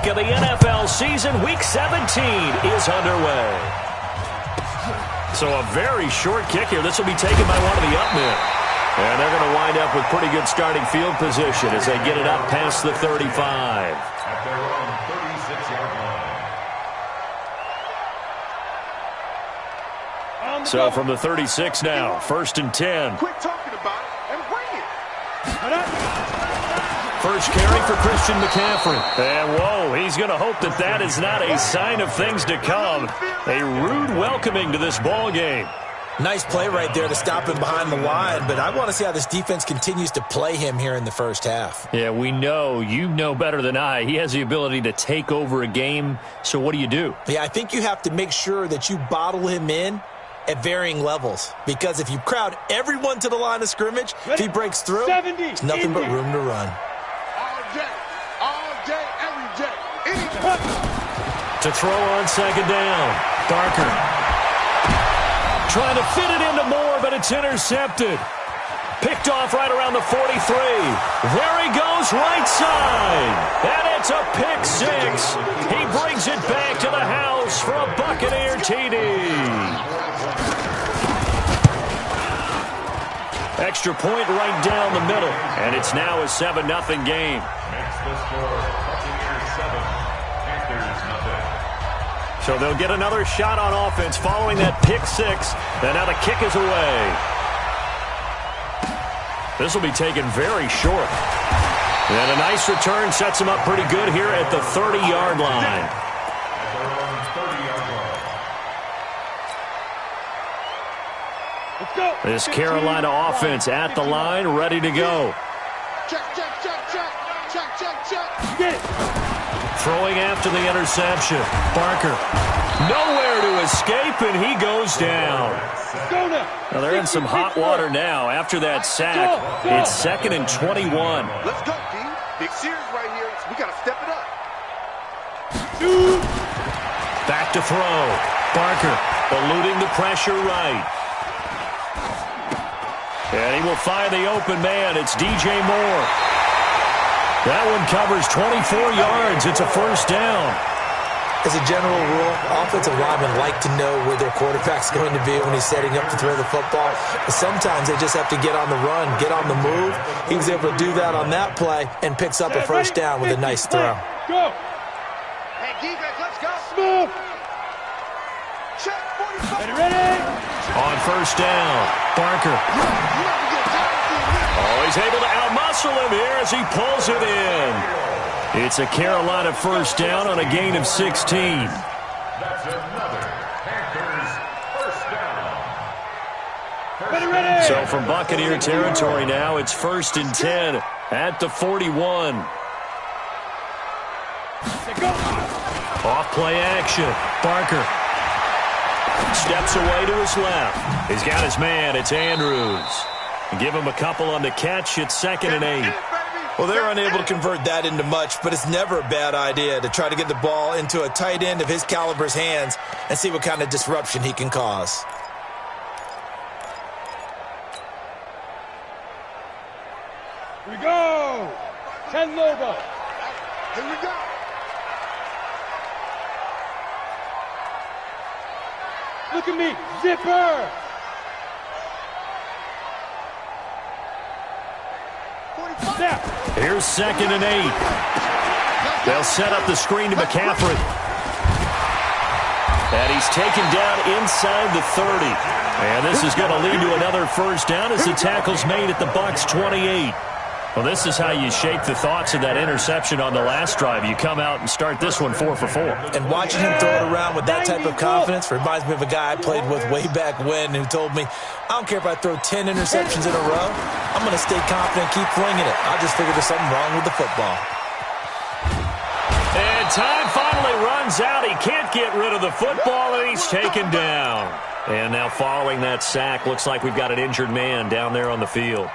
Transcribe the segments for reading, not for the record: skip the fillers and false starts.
week of the NFL season. Week 17 is underway. So a very short kick here. This will be taken by one of the up men. And they're going to wind up with pretty good starting field position as they get it up past the 35. At their own 36-yard line. So from the 36 now, 1st and 10. Quit talking about it and bring it. First carry for Christian McCaffrey. And whoa, he's going to hope that that is not a sign of things to come. A rude welcoming to this ball game. Nice play right there to stop him behind the line, but I want to see how this defense continues to play him here in the first half. Yeah, we know. You know better than I. He has the ability to take over a game, so what do you do? Yeah, I think you have to make sure that you bottle him in at varying levels, because if you crowd everyone to the line of scrimmage, if he breaks through, it's nothing but room to run. All day, every day, anytime. To throw on 2nd down, Barker. Trying to fit it into Moore, but it's intercepted. Picked off right around the 43. There he goes, right side. And it's a pick 6. He brings it back to the house for a Buccaneer TD. Extra point right down the middle. And it's now a 7-0 game. Makes the score Buccaneers 7, Panthers nothing. So they'll get another shot on offense following that pick 6. And now the kick is away. This will be taken very short. And a nice return sets him up pretty good here at the 30-yard line. At their own 30-yard line. Let's go. This Carolina offense at the line, ready to go. Check. Get it. Throwing after the interception. Barker. Nowhere to escape, and he goes down. Go now. Now they're in some hot water now after that sack. It's 2nd and 21. Let's go, D. Big series right here. We got to step it up. Back to throw. Barker eluding the pressure right. And he will find the open man. It's DJ Moore. That one covers 24 yards. It's a 1st down. As a general rule, offensive linemen like to know where their quarterback's going to be when he's setting up to throw the football. But sometimes they just have to get on the run, get on the move. He was able to do that on that play and picks up a 1st down with a nice throw. Go. Hey, defense, let's go. Smooth. Check 45. Ready? On 1st down, Barker. Oh, he's able to outmuscle him here as he pulls it in. It's a Carolina 1st down on a gain of 16. That's another Panthers 1st down. Ready? So from Buccaneer territory now, it's 1st and 10 at the 41. Off play action. Barker steps away to his left. He's got his man. It's Andrews. Give him a couple on the catch. It's 2nd and 8. Well, they're unable to convert that into much, but it's never a bad idea to try to get the ball into a tight end of his caliber's hands and see what kind of disruption he can cause. Here we go. 10 logo. Here we go. Look at me. Zipper. Here's 2nd and 8. They'll set up the screen to McCaffrey. And he's taken down inside the 30. And this is going to lead to another 1st down as the tackle's made at the Bucs 28. Well, this is how you shake the thoughts of that interception on the last drive. You come out and start this one 4 for 4. And watching him throw it around with that type of confidence reminds me of a guy I played with way back when who told me, I don't care if I throw 10 interceptions in a row, I'm going to stay confident and keep flinging it. I just figured there's something wrong with the football. And time finally runs out. He can't get rid of the football, and he's taken down. And now following that sack, looks like we've got an injured man down there on the field.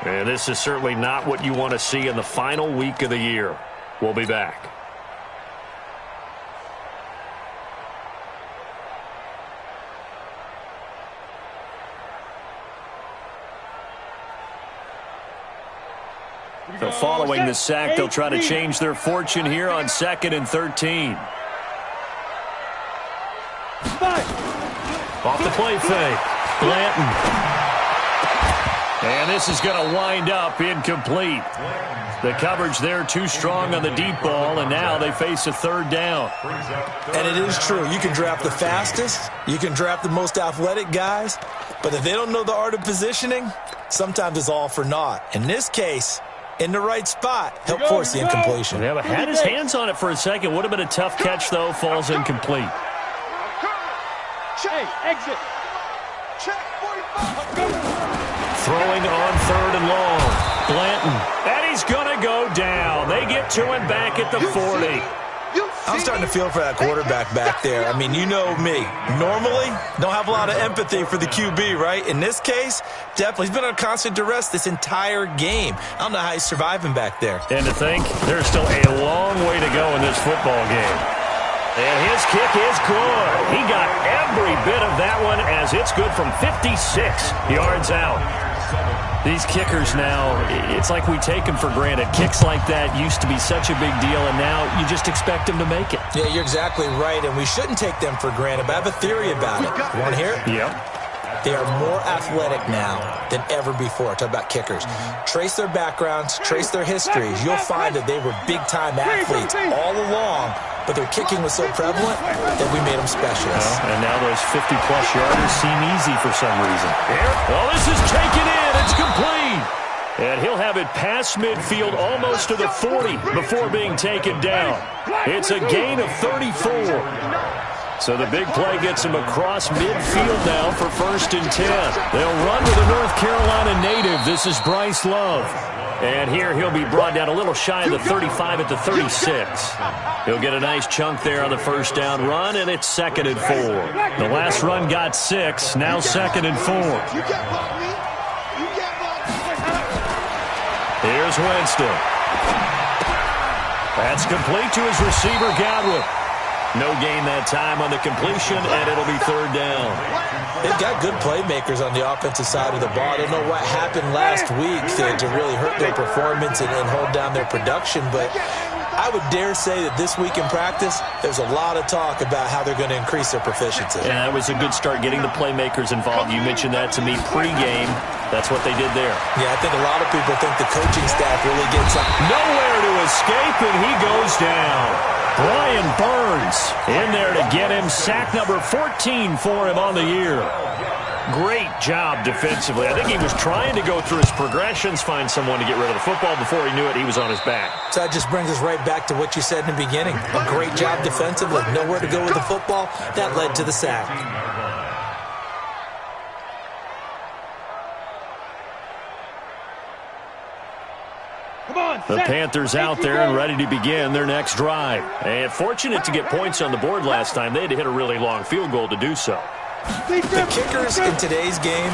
And this is certainly not what you want to see in the final week of the year. We'll be back. Here So following the sack, they'll try to change their fortune here on 2nd and 13. Off the play fake. Blanton. And this is going to wind up incomplete. The coverage there too strong on the deep ball, and now they face a 3rd down. And it is true. You can draft the fastest. You can draft the most athletic guys. But if they don't know the art of positioning, sometimes it's all for naught. In this case, in the right spot, help force the incompletion. Yeah, but had his hands on it for a second. Would have been a tough catch, though. Falls incomplete. Hey, exit. Throwing on 3rd and long. Blanton. And he's going to go down. They get to him back at the 40. I'm starting to feel for that quarterback back there. I mean, you know me. Normally, don't have a lot of empathy for the QB, right? In this case, definitely. He's been under constant duress this entire game. I don't know how he's surviving back there. And to think, there's still a long way to go in this football game. And his kick is good. He got every bit of that one as it's good from 56 yards out. These kickers now, it's like we take them for granted. Kicks like that used to be such a big deal, and now you just expect them to make it. Yeah, you're exactly right, and we shouldn't take them for granted, but I have a theory about it. You want to hear it? Yep. They are more athletic now than ever before. Talk about kickers. Trace their backgrounds, trace their histories. You'll find that they were big-time athletes all along, but their kicking was so prevalent that we made them specialists. And now those 50-plus yarders seem easy for some reason. Well, this is taken in. It's complete. And he'll have it past midfield almost to the 40 before being taken down. It's a gain of 34. So the big play gets him across midfield now for 1st and 10. They'll run with a North Carolina native. This is Bryce Love. And here he'll be brought down a little shy of the 35 at the 36. He'll get a nice chunk there on the 1st down run, and it's 2nd and 4. The last run got 6, now 2nd and 4. Here's Winston. That's complete to his receiver, Godwin. No gain that time on the completion, and it'll be 3rd down. They've got good playmakers on the offensive side of the ball. I don't know what happened last week to really hurt their performance and hold down their production, but I would dare say that this week in practice, there's a lot of talk about how they're going to increase their proficiency. Yeah, that was a good start getting the playmakers involved. You mentioned that to me pregame. That's what they did there. Yeah, I think a lot of people think the coaching staff really gets up. Nowhere to escape, and he goes down. Brian Burns in there to get him. Sack number 14 for him on the year. Great job defensively. I think he was trying to go through his progressions, find someone to get rid of the football. Before he knew it, he was on his back. So that just brings us right back to what you said in the beginning. A great job defensively. Nowhere to go with the football. That led to the sack. The Panthers out there and ready to begin their next drive. And fortunate to get points on the board last time. They had to hit a really long field goal to do so. The kickers in today's game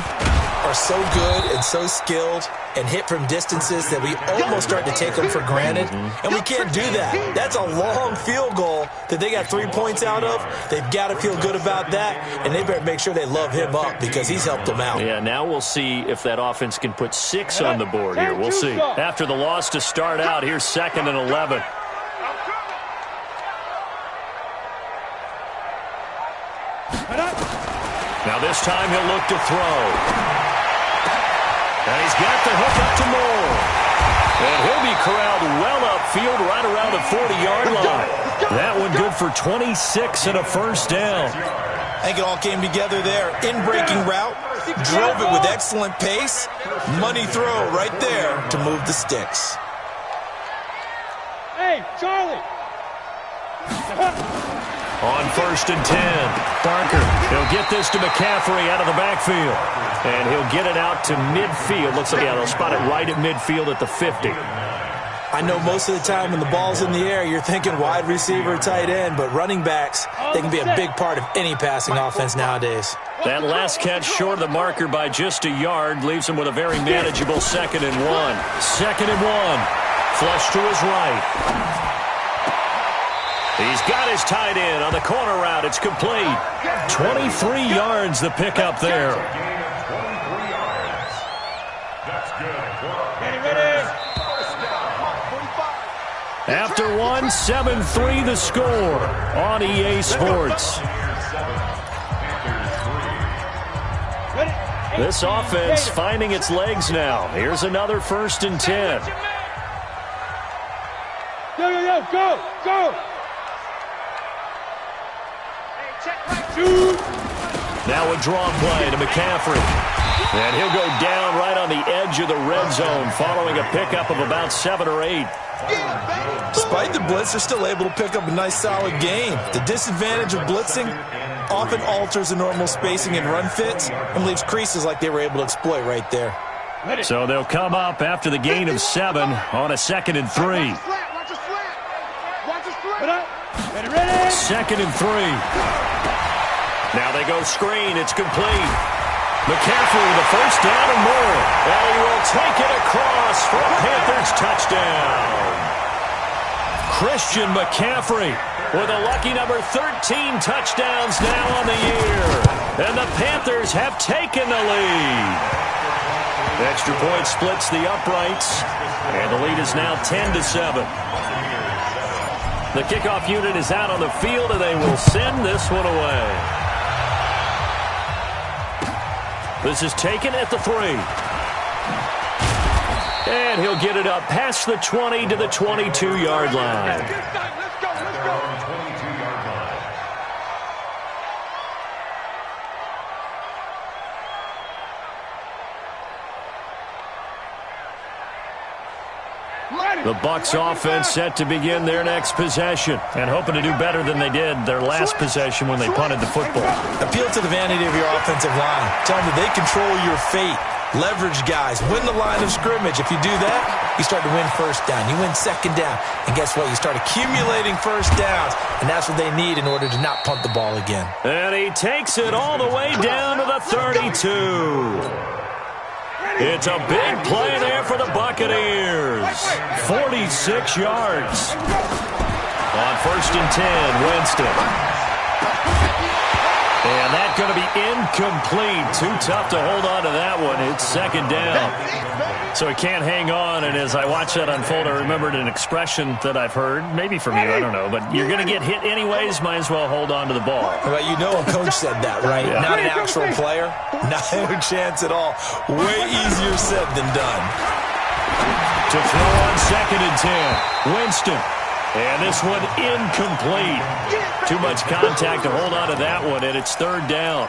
are so good and so skilled and hit from distances that we almost start to take them for granted. And we can't do that. That's a long field goal that they got 3 points out of. They've got to feel good about that, and they better make sure they love him up because he's helped them out. Yeah, now we'll see if that offense can put 6 on the board here. We'll see. After the loss to start out, here's 2nd and 11. Now this time he'll look to throw. And he's got the hook up to Moore. And he'll be corralled well upfield right around the 40-yard line. That one good for 26 and a 1st down. I think it all came together there. In-breaking route, drove it with excellent pace. Money throw right there to move the sticks. Hey, Charlie. On 1st and 10, Barker, he'll get this to McCaffrey out of the backfield. And he'll get it out to midfield. Looks like, yeah, they'll spot it right at midfield at the 50. I know most of the time when the ball's in the air, you're thinking wide receiver, tight end, but running backs, they can be a big part of any passing offense nowadays. That last catch short of the marker by just a yard leaves him with a very manageable 2nd and 1. 2nd and 1. Flush to his right. He's got his tight end on the corner route. It's complete. 23 yards the pickup there. 23 yards. That's good. After one, 7-3 the score on EA Sports. This offense finding its legs now. Here's another 1st and 10. Go! Now a draw play to McCaffrey. And he'll go down right on the edge of the red zone following a pickup of about 7 or 8. Despite the blitz, they're still able to pick up a nice, solid gain. The disadvantage of blitzing often alters the normal spacing and run fits and leaves creases like they were able to exploit right there. So they'll come up after the gain of 7 on a 2nd and 3. 2nd and 3. Now they go screen. It's complete. McCaffrey with a 1st down and more. And he will take it across for a Panthers touchdown. Christian McCaffrey with a lucky number 13 touchdowns now on the year. And the Panthers have taken the lead. Extra point splits the uprights. And the lead is now 10-7. The kickoff unit is out on the field, and they will send this one away. This is taken at the 3. And he'll get it up past the 20 to the 22-yard line. Let's go. The Bucs offense set to begin their next possession and hoping to do better than they did their last possession when they punted the football. Appeal to the vanity of your offensive line. Tell them that they control your fate. Leverage guys. Win the line of scrimmage. If you do that, you start to win 1st down. You win 2nd down. And guess what? You start accumulating 1st downs. And that's what they need in order to not punt the ball again. And he takes it all the way down to the 32. It's a big play there for the Buccaneers. 46 yards. On 1st and 10, Winston. And that's going to be incomplete. Too tough to hold on to that one. It's 2nd down. So he can't hang on. And as I watch that unfold, I remembered an expression that I've heard, maybe from you, I don't know. But you're going to get hit anyways, might as well hold on to the ball. Well, you know a coach said that, right? Yeah. Not an actual player. Not a chance at all. Way easier said than done. To throw on 2nd and 10. Winston. And this one incomplete. Too much contact to hold on to that one, and it's 3rd down.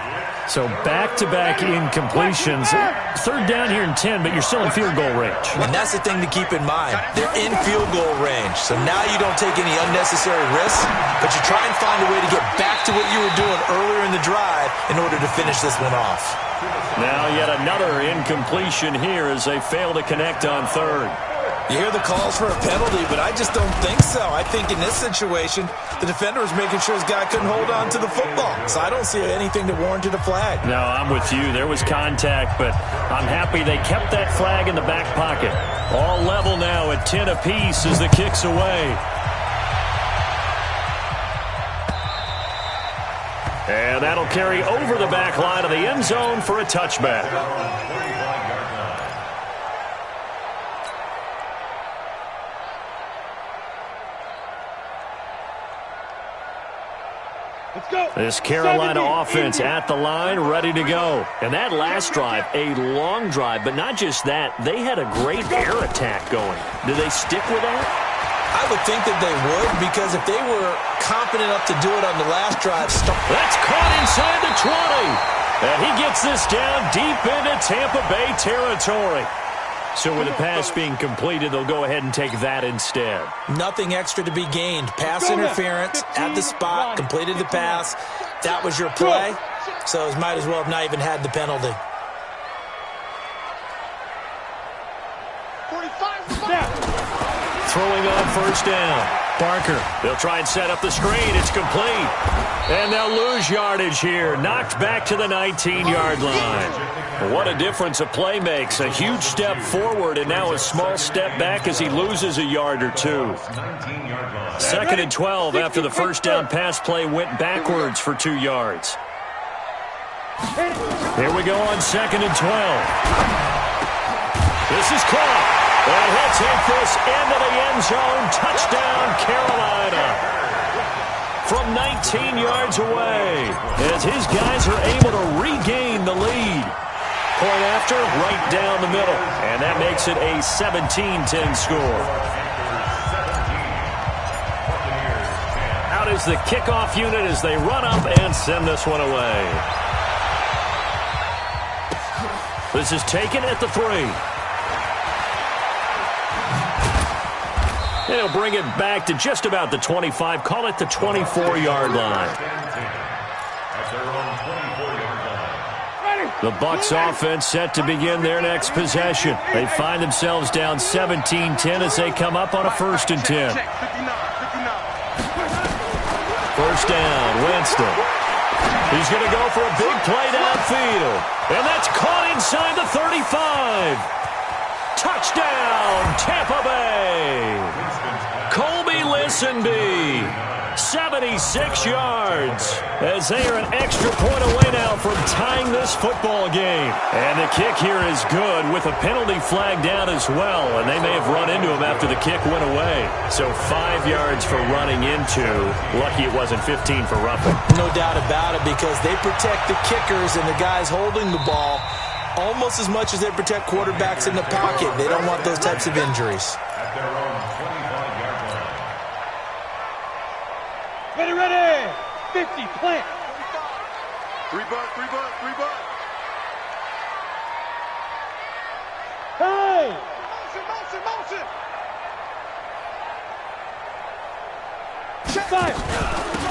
So back-to-back incompletions. 3rd down here in 10, but you're still in field goal range. And that's the thing to keep in mind. They're in field goal range. So now you don't take any unnecessary risks, but you try and find a way to get back to what you were doing earlier in the drive in order to finish this one off. Now yet another incompletion here as they fail to connect on 3rd. You hear the calls for a penalty, but I just don't think so. I think in this situation, the defender was making sure his guy couldn't hold on to the football. So I don't see anything that warranted a flag. No, I'm with you. There was contact, but I'm happy they kept that flag in the back pocket. All level now at 10 apiece as the kick's away. And that'll carry over the back line of the end zone for a touchback. This Carolina offense at the line, ready to go. And that last drive, a long drive, but not just that. They had a great air attack going. Do they stick with that? I would think that they would, because if they were confident enough to do it on the last drive. That's caught inside the 20. And he gets this down deep into Tampa Bay territory. So with the pass being completed, they'll go ahead and take that instead. Nothing extra to be gained. Pass interference at the spot, completed the pass. That was your play. So it might as well have not even had the penalty. Throwing on 1st down. Barker, they'll try and set up the screen. It's complete. And they'll lose yardage here. Knocked back to the 19-yard line. What a difference a play makes. A huge step forward and now a small step back as he loses a yard or two. 2nd and 12 after the 1st down pass play went backwards for 2 yards. Here we go on 2nd and 12. This is caught. And he'll take this into the end zone. Touchdown, Carolina. From 19 yards away, as his guys are able to regain the lead. Point after, right down the middle. And that makes it a 17-10 score. Out is the kickoff unit as they run up and send this one away. This is taken at the 3. And he'll bring it back to just about the 25. Call it the 24-yard line. The Bucs offense set to begin their next possession. They find themselves down 17-10 as they come up on a 1st and 10. First down, Winston. He's going to go for a big play downfield. And that's caught inside the 35. Touchdown, Tampa Bay. Colby Listenbee, 76 yards, as they are an extra point away now from tying this football game. And the kick here is good with a penalty flag down as well, and they may have run into him after the kick went away. So 5 yards for running into. Lucky it wasn't 15 for roughing. No doubt about it, because they protect the kickers and the guys holding the ball almost as much as they protect quarterbacks in the pocket. They don't want those types of injuries. Ready. 50, plant. 3 buck. Hey! Motion. Fire!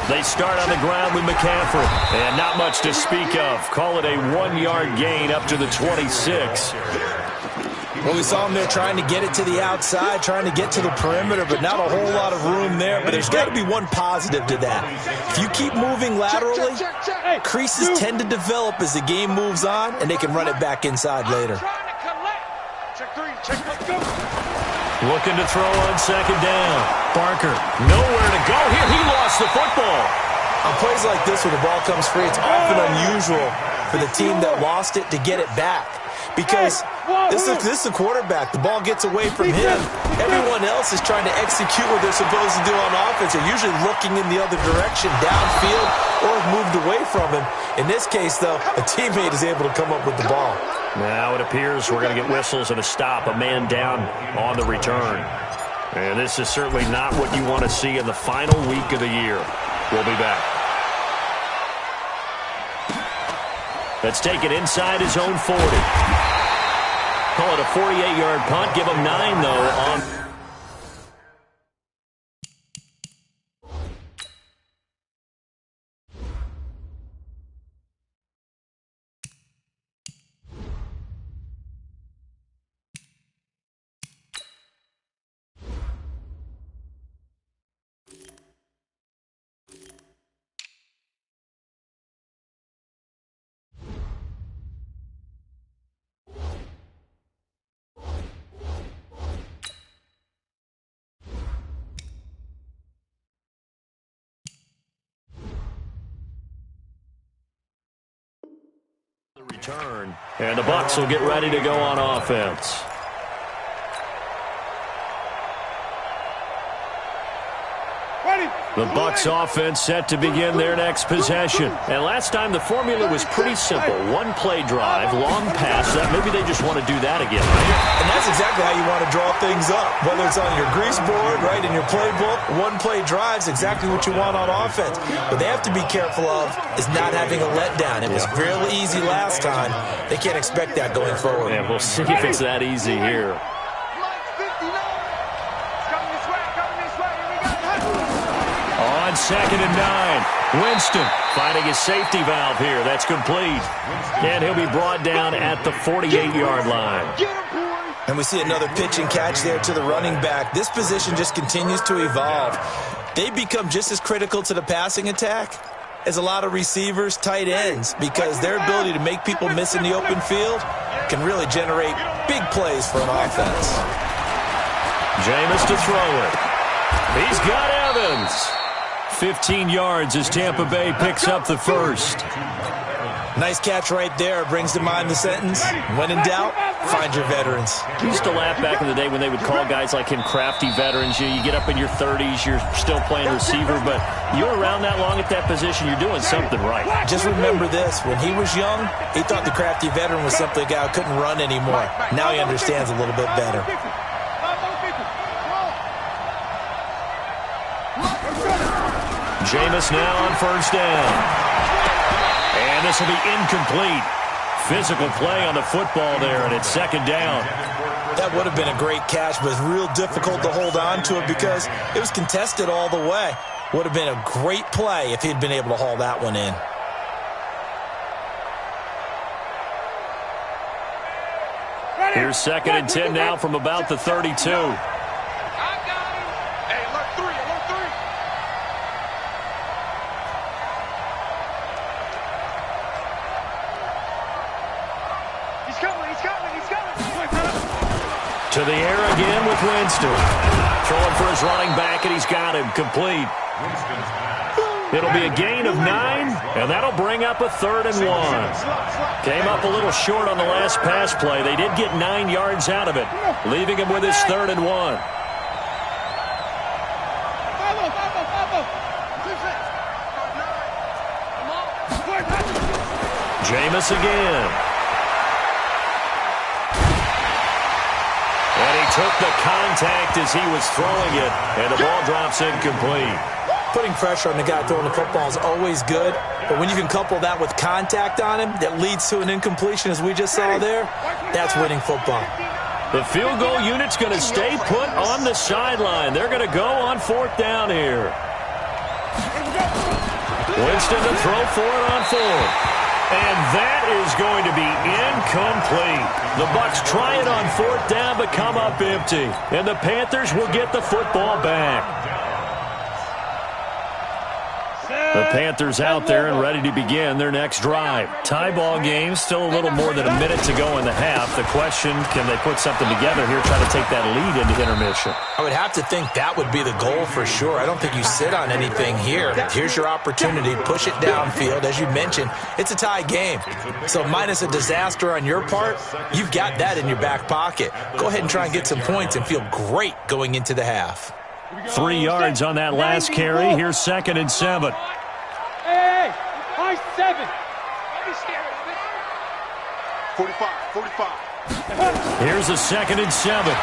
They start on the ground with McCaffrey, and not much to speak of. Call it a 1-yard gain up to the 26. Well, we saw him there trying to get it to the outside, trying to get to the perimeter, but not a whole lot of room there. But there's got to be one positive to that. If you keep moving laterally, creases tend to develop as the game moves on, and they can run it back inside later. Looking to throw on 2nd down. Barker, nowhere to go here. He lost the football. On plays like this where the ball comes free, it's often unusual for the team that lost it to get it back. Because this is the quarterback. The ball gets away from him. Everyone else is trying to execute what they're supposed to do on offense. They're usually looking in the other direction, downfield, or have moved away from him. In this case, though, a teammate is able to come up with the ball. Now it appears we're going to get whistles and a stop. A man down on the return. And this is certainly not what you want to see in the final week of the year. We'll be back. Let's take it inside his own 40. Call it a 48-yard punt. Give him 9, though, on... return. And the Bucs will get ready to go on offense. The Bucs offense set to begin their next possession. And last time the formula was pretty simple. One play drive, long pass. That maybe they just want to do that again, right? And that's exactly how you want to draw things up. Whether it's on your grease board, right, in your playbook, one play drive is exactly what you want on offense. What they have to be careful of is not having a letdown. It was real easy last time. They can't expect that going forward. Yeah, we'll see if it's that easy here. On 2nd and 9, Winston finding his safety valve here. That's complete. And he'll be brought down at the 48-yard line. And we see another pitch and catch there to the running back. This position just continues to evolve. They become just as critical to the passing attack as a lot of receivers, tight ends, because their ability to make people miss in the open field can really generate big plays for an offense. Jameis to throw it. He's got Evans. 15 yards as Tampa Bay picks up the first. Nice catch right there. Brings to mind the sentence, when in doubt, Find your veterans. We used to laugh back in the day when they would call guys like him crafty veterans. You get up in your 30s, you're still playing receiver, but you're around that long at that position, you're doing something right. Just remember this. When he was young, he thought the crafty veteran was simply a guy who couldn't run anymore. Now he understands a little bit better. Jameis now on first down. And this will be incomplete. Physical play on the football there, and it's second down. That would have been a great catch, but it's real difficult to hold on to it because it was contested all the way. Would have been a great play if he'd been able to haul that one in. Here's second and 10 now from about the 32. To the air again with Winston. Throwing for his running back, and he's got him complete. It'll be a gain of 9, and that'll bring up a 3rd and 1. Came up a little short on the last pass play. They did get 9 yards out of it, leaving him with his 3rd and 1. Jameis again. And he took the contact as he was throwing it, and the ball drops incomplete. Putting pressure on the guy throwing the football is always good, but when you can couple that with contact on him that leads to an incompletion, as we just saw there, that's winning football. The field goal unit's going to stay put on the sideline. They're going to go on 4th down here. Winston to throw for it on 4th. And that is going to be incomplete. The Bucs try it on 4th down, but come up empty. And the Panthers will get the football back. The Panthers out there and ready to begin their next drive. Tie ball game, still a little more than a minute to go in the half. The question, can they put something together here, try to take that lead into intermission? I would have to think that would be the goal for sure. I don't think you sit on anything here. Here's your opportunity. Push it downfield. As you mentioned, it's a tie game. So minus a disaster on your part, you've got that in your back pocket. Go ahead and try and get some points and feel great going into the half. 3 yards on that last carry. Here's 2nd and 7. Hey, high 7. 45. Here's a 2nd and 7.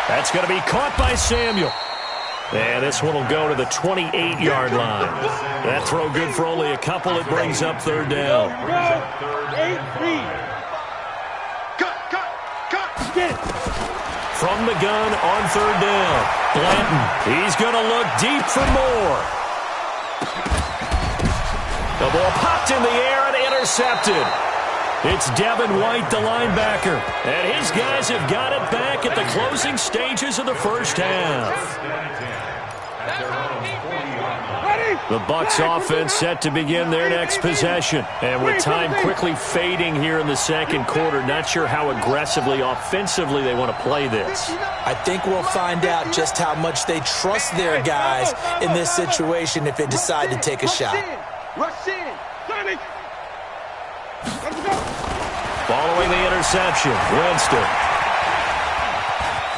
That's going to be caught by Samuel. And this one will go to the 28-yard line. That throw good for only a couple. It brings up 3rd down. 8-3. Cut. Get it. From the gun on 3rd down. Blanton, he's going to look deep for more. The ball popped in the air and intercepted. It's Devin White, the linebacker. And his guys have got it back at the closing stages of the first half. The Bucs offense set to begin their next possession. And with time quickly fading here in the second quarter, not sure how aggressively, offensively they want to play this. I think we'll find out just how much they trust their guys in this situation if they decide to take a shot. Rush in. Following the interception, Winston.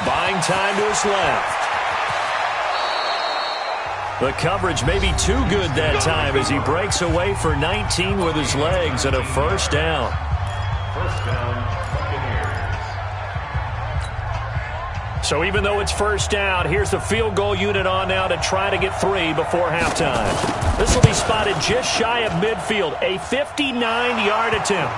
Buying time to his left. The coverage may be too good that time as he breaks away for 19 with his legs and a 1st down. First down, Buccaneers. So even though it's 1st down, here's the field goal unit on now to try to get 3 before halftime. This will be spotted just shy of midfield, a 59-yard attempt.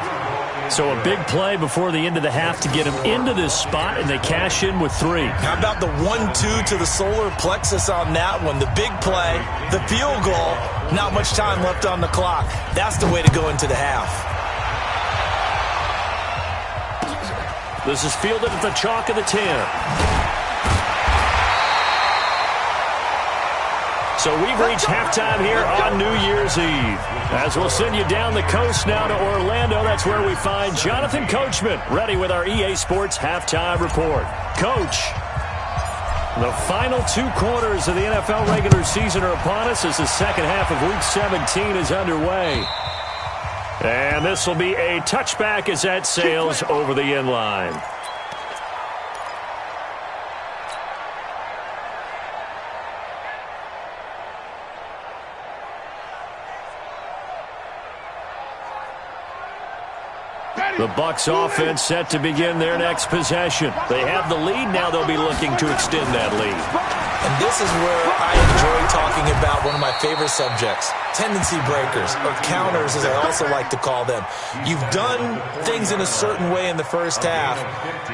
So a big play before the end of the half to get him into this spot, and they cash in with 3. How about the 1-2 to the solar plexus on that one? The big play, the field goal, not much time left on the clock. That's the way to go into the half. This is fielded at the chalk of the 10. So we've reached halftime here on New Year's Eve. As we'll send you down the coast now to Orlando, that's where we find Jonathan Coachman, ready with our EA Sports Halftime Report. Coach, the final 2 quarters of the NFL regular season are upon us as the second half of Week 17 is underway. And this will be a touchback as that sails over the end line. The Bucs offense set to begin their next possession. They have the lead. Now they'll be looking to extend that lead. And this is where I enjoy talking about one of my favorite subjects, tendency breakers, or counters as I also like to call them. You've done things in a certain way in the first half,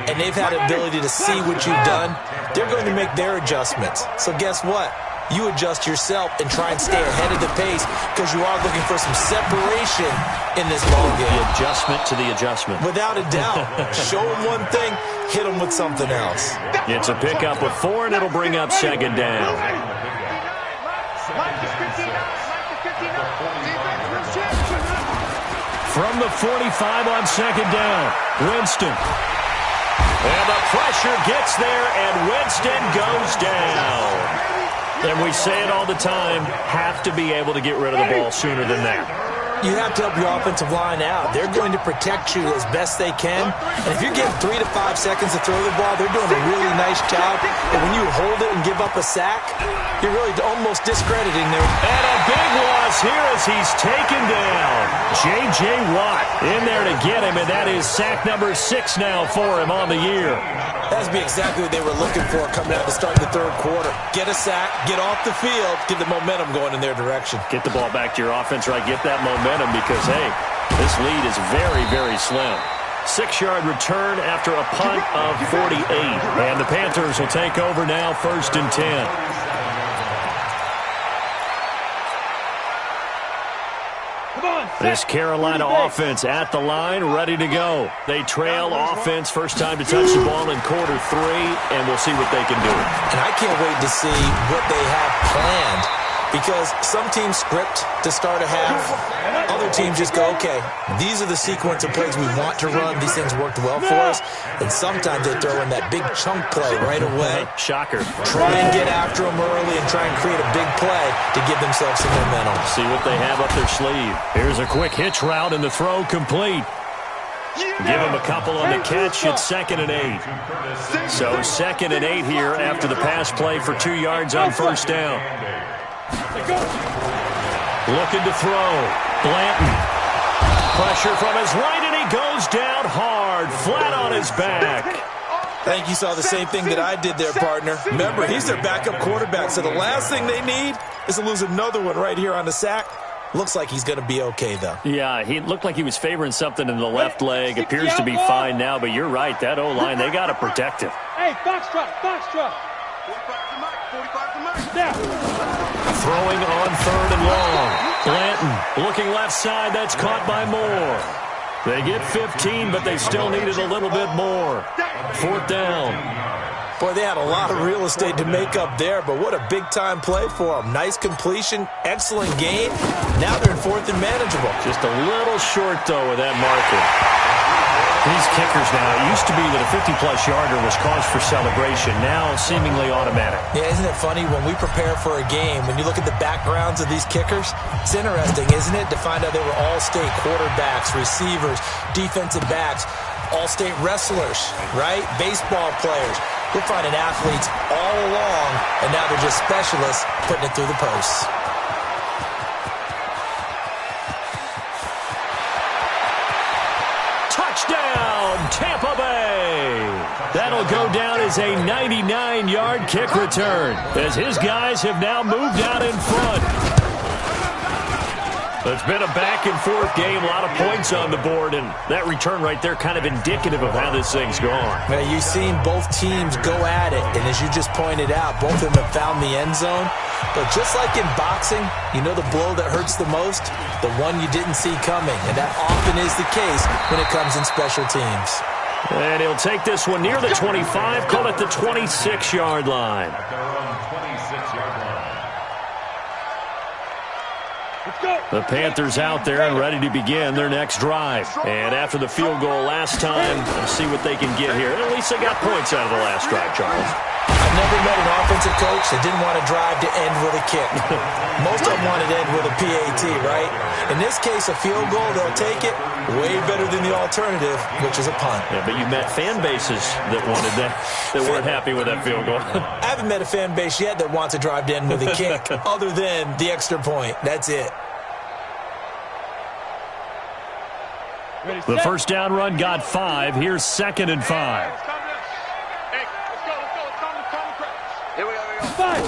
and they've had the ability to see what you've done. They're going to make their adjustments. So guess what? You adjust yourself and try and stay ahead of the pace because you are looking for some separation in this ballgame. The adjustment to the adjustment. Without a doubt. Show them one thing, hit them with something else. It's a pickup of 4, and it'll bring up second down. From the 45 on second down, Winston. And the pressure gets there, and Winston goes down. And we say it all the time, have to be able to get rid of the ball sooner than that. You have to help your offensive line out. They're going to protect you as best they can. And if you're getting 3 to 5 seconds to throw the ball, they're doing a really nice job. But when you hold it and give up a sack, you're really almost discrediting them. And a big loss here as he's taken down. J.J. Watt in there to get him, and that is sack number 6 now for him on the year. That would be exactly what they were looking for coming out to start the third quarter. Get a sack, get off the field, get the momentum going in their direction. Get the ball back to your offense, right? Get that momentum because, hey, this lead is very, very slim. 6-yard return after a punt of 48. And the Panthers will take over now, 1st and 10. This Carolina offense at the line, ready to go. They trail offense, first time to touch the ball in quarter 3, and we'll see what they can do. And I can't wait to see what they have planned because some teams script to start a half. Other teams just go, okay, these are the sequence of plays we want to run. These things worked well for us. And sometimes they throw in that big chunk play right away. Shocker. Try and get after them early and try and create a big play to give themselves some momentum. See what they have up their sleeve. Here's a quick hitch route and the throw complete. Give him a couple on the catch. It's 2nd and 8. So 2nd and 8 here after the pass play for 2 yards on first down. Looking to throw. Blanton. Pressure from his right, and he goes down hard, flat on his back. I think you saw the same thing that I did there, partner. Remember, he's their backup quarterback, so the last thing they need is to lose another one right here on the sack. Looks like he's going to be okay, though. Yeah, he looked like he was favoring something in the left leg. Appears to be fine now, but you're right. That O-line, they got to protect him. Hey, foxtrot, foxtrot. 45 to Mike. Now. Throwing on 3rd and long. Blanton looking left side. That's caught by Moore. They get 15, but they still needed a little bit more. 4th down. Boy, they had a lot of real estate to make up there, but what a big-time play for them. Nice completion, excellent gain. Now they're in 4th and manageable. Just a little short, though, with that marker. These kickers now, it used to be that a 50-plus yarder was cause for celebration. Now, seemingly automatic. Yeah, isn't it funny? When we prepare for a game, when you look at the backgrounds of these kickers, it's interesting, isn't it, to find out they were all-state quarterbacks, receivers, defensive backs, all-state wrestlers, right? Baseball players. We're finding athletes all along, and now they're just specialists putting it through the posts. Touchdown, Tampa Bay. That'll go down as a 99-yard kick return as his guys have now moved out in front. It's been a back-and-forth game, a lot of points on the board, and that return right there kind of indicative of how this thing's gone. Now, you've seen both teams go at it, and as you just pointed out, both of them have found the end zone. But just like in boxing, you know the blow that hurts the most? The one you didn't see coming, and that often is the case when it comes in special teams. And he'll take this one near the 25, call it the 26-yard line. The Panthers out there and ready to begin their next drive. And after the field goal last time, let's see what they can get here. At least they got points out of the last drive, Charles. I've never met an offensive coach that didn't want to drive to end with a kick. Most of them wanted to end with a PAT, right? In this case, a field goal, they'll take it. Way better than the alternative, which is a punt. Yeah, but you met fan bases that wanted that, that weren't happy with that field goal. I haven't met a fan base yet that wants to drive to end with a kick, other than the extra point. That's it. The first down run got 5. Here's 2nd and 5. Hey, let's go. Here we go. 5.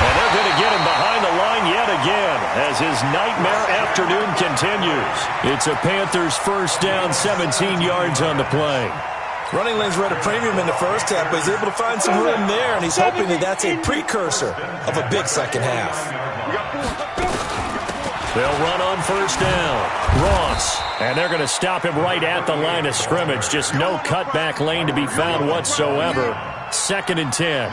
And they're going to get him behind the line yet again as his nightmare afternoon continues. It's a Panthers first down, 17 yards on the play. Running lanes were at a premium in the first half, but he's able to find some room there, and he's hoping that that's a precursor of a big second half. They'll run on first down. Ross. And they're going to stop him right at the line of scrimmage. Just no cutback lane to be found whatsoever. 2nd and 10.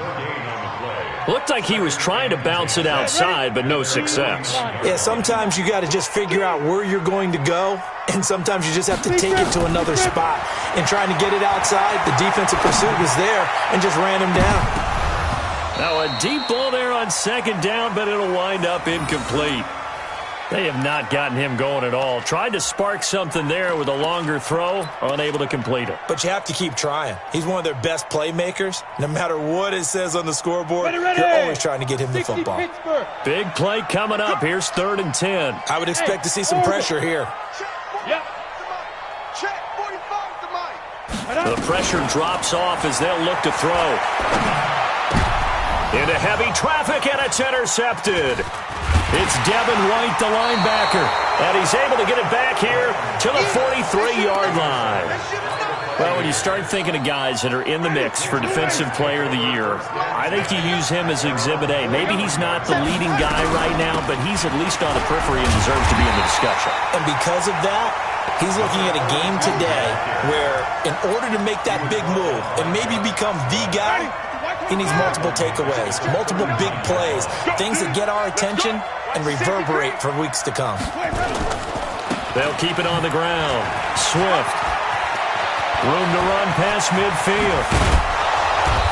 Looked like he was trying to bounce it outside, but no success. Yeah, sometimes you got to just figure out where you're going to go, and sometimes you just have to take it to another spot. And trying to get it outside, the defensive pursuit was there and just ran him down. Now a deep ball there on 2nd down, but it'll wind up incomplete. They have not gotten him going at all. Tried to spark something there with a longer throw, unable to complete it. But you have to keep trying. He's one of their best playmakers. No matter what it says on the scoreboard, you're always trying to get him the football. Big play coming up. Here's 3rd and 10. I would expect to see some pressure here. Check 45 to Mike. The pressure drops off as they'll look to throw. Into heavy traffic, and it's intercepted. It's Devin White, the linebacker, and he's able to get it back here to the 43-yard line. Well, when you start thinking of guys that are in the mix for Defensive Player of the Year, I think you use him as Exhibit A. Maybe he's not the leading guy right now, but he's at least on the periphery and deserves to be in the discussion. And because of that, he's looking at a game today where in order to make that big move and maybe become the guy, he needs multiple takeaways, multiple big plays, things that get our attention and reverberate for weeks to come. They'll keep it on the ground. Swift. Room to run past midfield.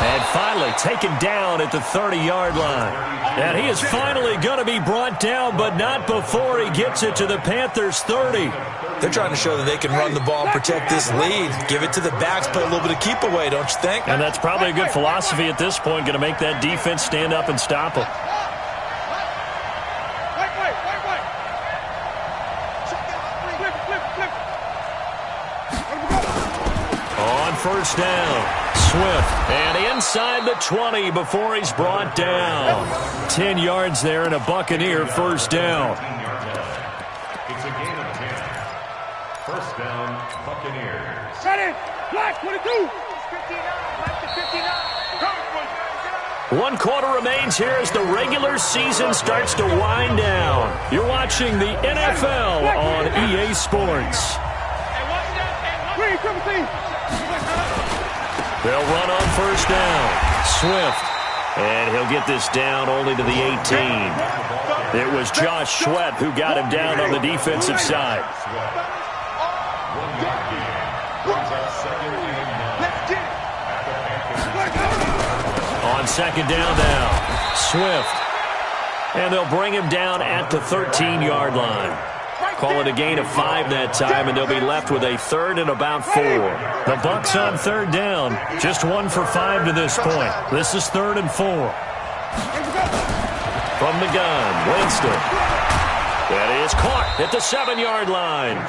And finally taken down at the 30-yard line. And he is finally going to be brought down, but not before he gets it to the Panthers' 30. They're trying to show that they can run the ball and protect this lead. Give it to the backs, play a little bit of keep away, don't you think? And that's probably a good philosophy at this point, going to make that defense stand up and stop him. On first down, Swift, and inside the 20 before he's brought down. 10 yards there and a Buccaneer first down. It's a gain of 10. First down, Buccaneers. Got it. Black, 22. 1 quarter remains here as the regular season starts to wind down. You're watching the NFL on EA Sports. They'll run on first down. Swift. And he'll get this down only to the 18. It was Josh Sweat who got him down on the defensive side. On second down now, Swift. And they'll bring him down at the 13-yard line. Call it a gain of 5 that time, and they'll be left with a 3rd and about 4. The Bucs on 3rd down, just 1 for 5 to this point. This is 3rd and 4. From the gun, Winston. That is caught at the 7-yard line.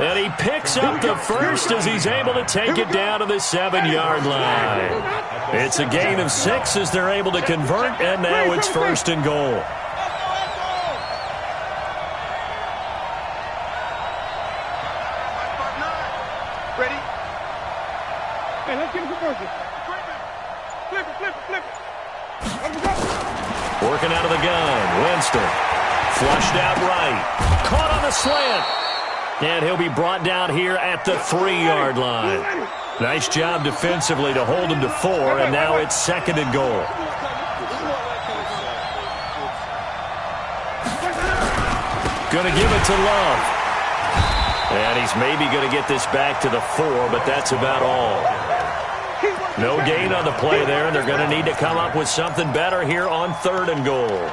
And he picks up the first as he's able to take it down to the 7-yard line. It's a gain of 6 as they're able to convert, and now it's 1st and goal. Ready? Hey, let's get him conversion. Flip it. Let him go. Working out of the gun, Winston. Flushed out right. Caught on the slant. And he'll be brought down here at the 3-yard line. Nice job defensively to hold him to 4, and now it's 2nd and goal. Going to give it to Love. And he's maybe going to get this back to the 4, but that's about all. No gain on the play there, and they're going to need to come up with something better here on 3rd and goal.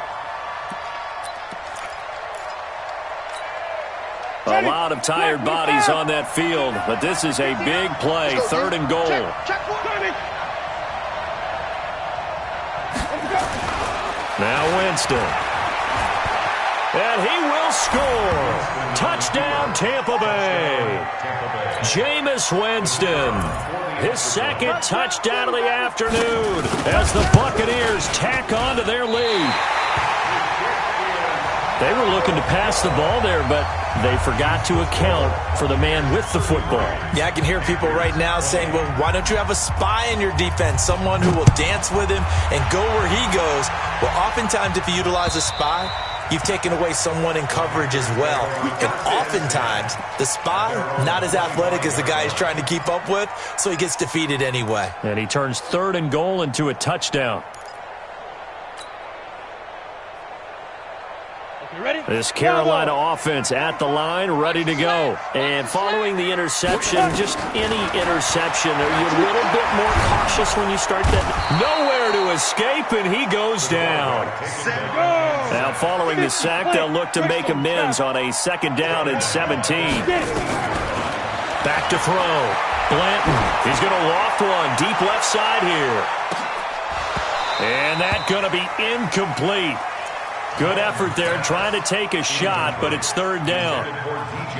A lot of tired bodies on that field, but this is a big play, 3rd and goal. Now Winston. And he will score. Touchdown, Tampa Bay. Jameis Winston. His 2nd touchdown of the afternoon as the Buccaneers tack on to their lead. They were looking to pass the ball there, but they forgot to account for the man with the football. Yeah, I can hear people right now saying, well, why don't you have a spy in your defense, someone who will dance with him and go where he goes? Well, oftentimes if you utilize a spy, you've taken away someone in coverage as well. And oftentimes, the spy, not as athletic as the guy he's trying to keep up with, so he gets defeated anyway. And he turns 3rd and goal into a touchdown. This Carolina offense at the line, ready to go. And following the interception, just any interception, are you a little bit more cautious when you start that? Nowhere to escape, and he goes down. Now following the sack, they'll look to make amends on a 2nd down and 17. Back to throw. Blanton, he's going to loft one, deep left side here. And that's going to be incomplete. Good effort there, trying to take a shot, but it's 3rd down.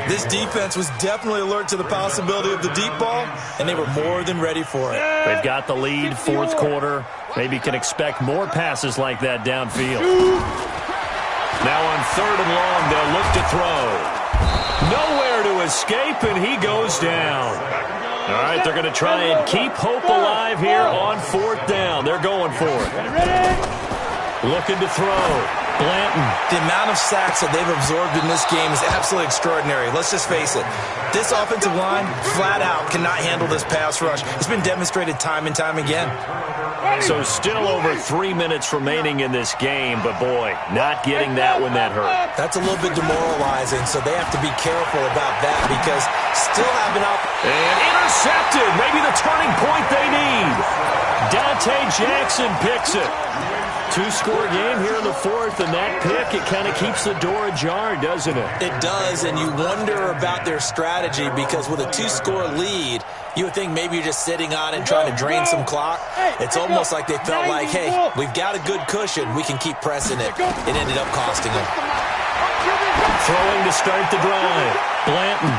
This defense was definitely alert to the possibility of the deep ball, and they were more than ready for it. They've got the lead, 4th quarter. Maybe can expect more passes like that downfield. Now on 3rd and long, they'll look to throw. Nowhere to escape, and he goes down. All right, they're going to try and keep hope alive here on 4th down. They're going for it. Looking to throw. Blanton. The amount of sacks that they've absorbed in this game is absolutely extraordinary. Let's just face it. This offensive line, flat out, cannot handle this pass rush. It's been demonstrated time and time again. So still over 3 minutes remaining in this game, but boy, not getting that when that hurt. That's a little bit demoralizing, so they have to be careful about that because still having out. And intercepted. Maybe the turning point they need. Dante Jackson picks it. 2-score game here in the 4th, and that pick, it kind of keeps the door ajar, doesn't it? It does, and you wonder about their strategy because with a 2-score lead, you would think maybe you're just sitting on it and trying to drain some clock. It's almost like they felt like, hey, we've got a good cushion. We can keep pressing it. It ended up costing them. Throwing to start the drive. Blanton.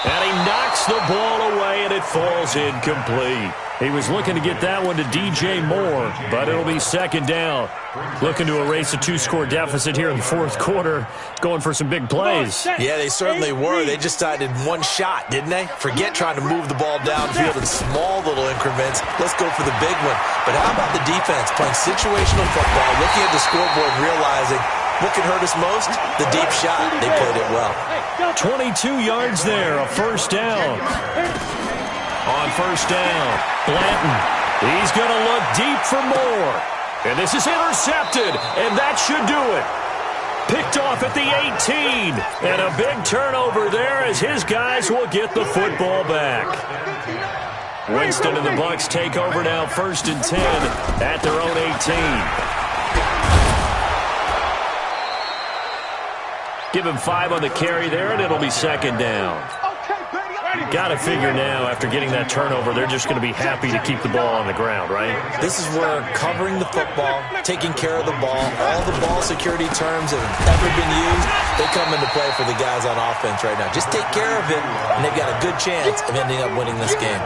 And he knocks the ball away, and it falls incomplete. He was looking to get that one to DJ Moore, but it'll be 2nd down. Looking to erase a 2-score deficit here in the 4th quarter, going for some big plays. Yeah, they certainly were. They just decided one shot, didn't they? Forget trying to move the ball downfield in small little increments. Let's go for the big one. But how about the defense playing situational football, looking at the scoreboard and realizing what can hurt us most? The deep shot. They played it well. 22 yards there, a 1st down. On 1st down, Blanton. He's going to look deep for more. And this is intercepted, and that should do it. Picked off at the 18. And a big turnover there as his guys will get the football back. Winston and the Bucs take over now, 1st and 10 at their own 18. Give him 5 on the carry there, and it'll be 2nd down. Got to figure now, after getting that turnover, they're just going to be happy to keep the ball on the ground, right? This is where covering the football, taking care of the ball, all the ball security terms that have ever been used, they come into play for the guys on offense right now. Just take care of it, and they've got a good chance of ending up winning this game.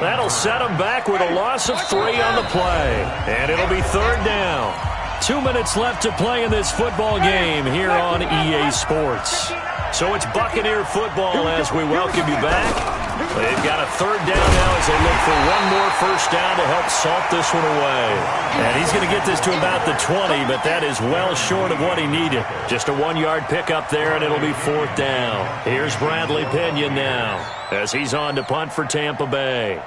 That'll set them back with a loss of 3 on the play, and it'll be 3rd down. 2 minutes left to play in this football game here on EA Sports. So it's Buccaneer football as we welcome you back. They've got a 3rd down now as they look for one more 1st down to help salt this one away. And he's going to get this to about the 20, but that is well short of what he needed. Just a 1-yard pickup there, and it'll be 4th down. Here's Bradley Pinion now as he's on to punt for Tampa Bay.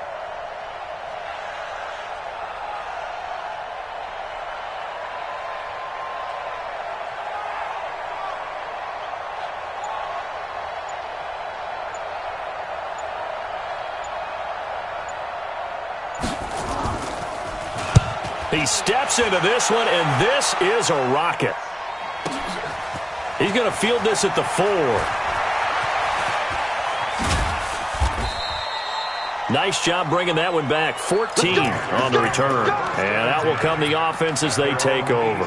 He steps into this one, and this is a rocket. He's going to field this at the 4. Nice job bringing that one back. 14 on the return. And out will come the offense as they take over.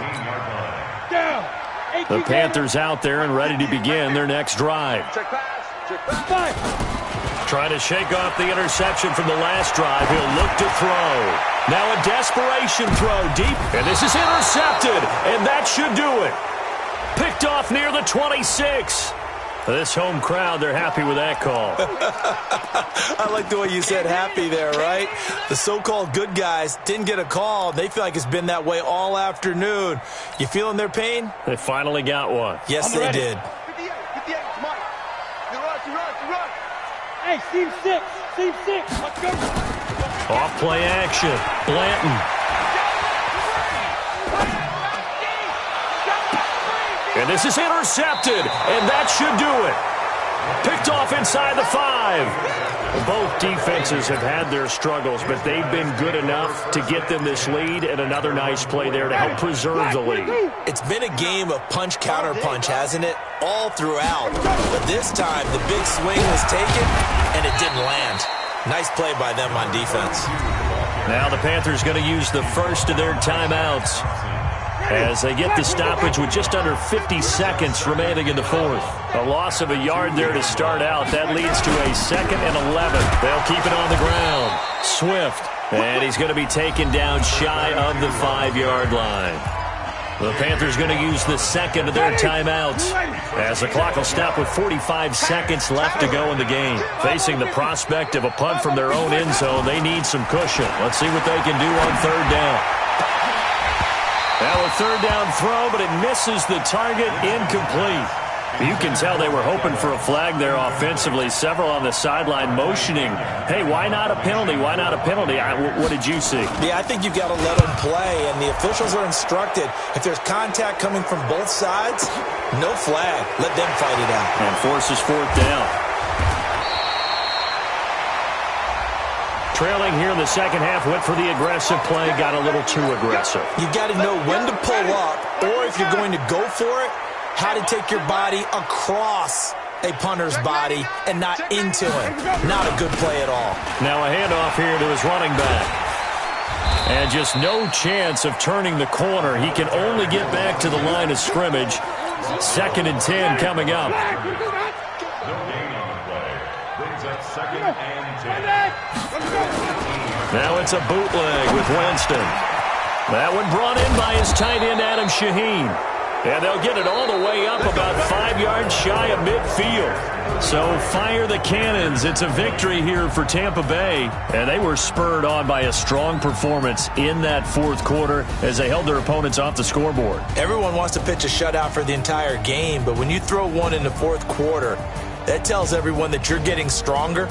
The Panthers out there and ready to begin their next drive. Trying to shake off the interception from the last drive. He'll look to throw. Now a desperation throw deep. And this is intercepted. And that should do it. Picked off near the 26. This home crowd, they're happy with that call. I like the way you said happy there, right? The so-called good guys didn't get a call. They feel like it's been that way all afternoon. You feeling their pain? They finally got one. Yes, they did. 58, Mike. You're right. Hey, team 6. Let's go. Off play action. Blanton. And this is intercepted, and that should do it. Picked off inside the 5. Both defenses have had their struggles, but they've been good enough to get them this lead, and another nice play there to help preserve the lead. It's been a game of punch-counter-punch, hasn't it? All throughout. But this time, the big swing was taken, and it didn't land. Nice play by them on defense. Now the Panthers going to use the first of their timeouts as they get the stoppage with just under 50 seconds remaining in the 4th. A loss of a yard there to start out. That leads to a 2nd and 11. They'll keep it on the ground. Swift, and he's going to be taken down shy of the 5-yard line. The Panthers going to use the second of their timeouts as the clock will stop with 45 seconds left to go in the game. Facing the prospect of a punt from their own end zone, they need some cushion. Let's see what they can do on 3rd down. Now a 3rd down throw, but it misses the target, incomplete. You can tell they were hoping for a flag there offensively. Several on the sideline motioning, hey, why not a penalty? Why not a penalty? What did you see? Yeah, I think you've got to let them play, and the officials are instructed, if there's contact coming from both sides, no flag. Let them fight it out. And forces 4th down. Trailing here in the second half, went for the aggressive play, got a little too aggressive. You've got to know when to pull up, or if you're going to go for it, how to take your body across a punter's body and not into him. Not a good play at all. Now a handoff here to his running back. And just no chance of turning the corner. He can only get back to the line of scrimmage. 2nd and 10 coming up. No gain on the play. Brings up 2nd and 10. Now it's a bootleg with Winston. That one brought in by his tight end, Adam Shaheen. And they'll get it all the way up about 5 yards shy of midfield. So fire the cannons. It's a victory here for Tampa Bay. And they were spurred on by a strong performance in that 4th quarter as they held their opponents off the scoreboard. Everyone wants to pitch a shutout for the entire game, but when you throw one in the 4th quarter, that tells everyone that you're getting stronger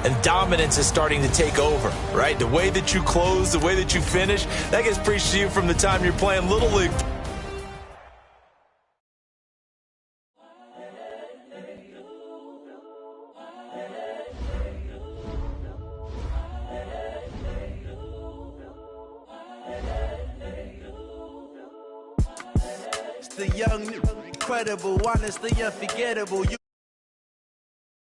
and dominance is starting to take over, right? The way that you close, the way that you finish, that gets preached to you from the time you're playing Little League. The young, incredible, honestly unforgettable.